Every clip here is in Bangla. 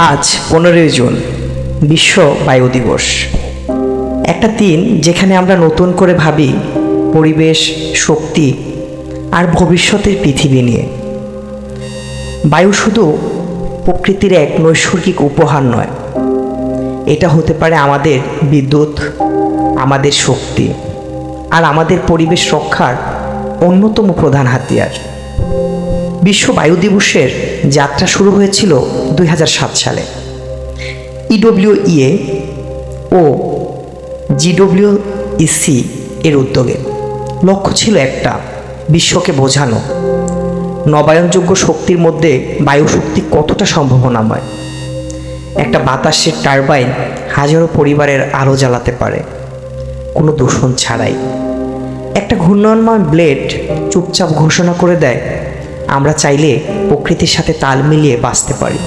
আজ 15ই জুন বিশ্ব বায়ু দিবস। একটা দিন যেখানে আমরা নতুন করে ভাবি পরিবেশ, শক্তি আর ভবিষ্যতের পৃথিবী নিয়ে। বায়ু শুধু প্রকৃতির এক নৈসর্গিক উপহার নয়, এটা হতে পারে আমাদের বিদ্যুৎ, আমাদের শক্তি আর আমাদের পরিবেশ রক্ষার অন্যতম প্রধান হাতিয়ার। বিশ্ব বায়ু দিবসের যাত্রা শুরু হয়েছিল 2007 সালে। ইডব্লিউইএ ও জিডব্লিউইসি এর উদ্যোগে। লক্ষ্য ছিল একটা, বিশ্বকে বোঝানো নবায়নযোগ্য শক্তির মধ্যে বায়ু শক্তি কতটা সম্ভাবনাময়। একটা বাতাসের টারবাইন হাজারো পরিবারের আলো জ্বালাতে পারে কোনো দূষণ ছাড়াই। একটা ঘূর্ণয়মান ব্লেড চুপচাপ ঘোষণা করে দেয়, আমরা চাইলে প্রকৃতির সাথে তাল মিলিয়ে বাঁচতে পারি।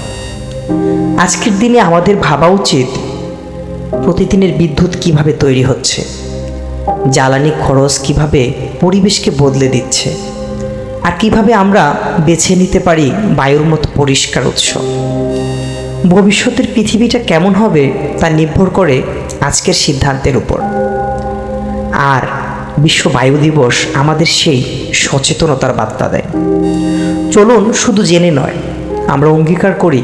আজকের দিনে আমাদের ভাবা উচিত প্রতিদিনের বিদ্যুৎ কিভাবে তৈরি হচ্ছে, জ্বালানি খরচ কিভাবে পরিবেশকে বদলে দিচ্ছে, আর কিভাবে আমরা বেছে নিতে পারি বায়ুর মতো পরিষ্কার উৎস। ভবিষ্যতের পৃথিবীটা কেমন হবে তা নির্ভর করে আজকের সিদ্ধান্তের উপর। আর বিশ্ব বায়ু দিবস আমাদের সেই সচেতনতার বার্তা দেয়। চলুন শুধু জেনে নয়, আমরা অঙ্গীকার করি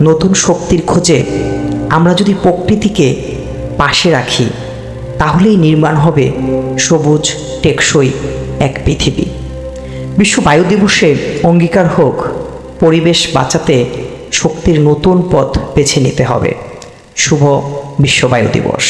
নতুন শক্তির খোঁজে আমরা যদি প্রকৃতিকে পাশে রাখি, তাহলেই নির্মাণ হবে সবুজ টেকসই এক পৃথিবী। বিশ্ব বায়ু দিবসে অঙ্গীকার হোক, পরিবেশ বাঁচাতে শক্তির নতুন পথ বেছে নিতে হবে। শুভ বিশ্ব বায়ু দিবস।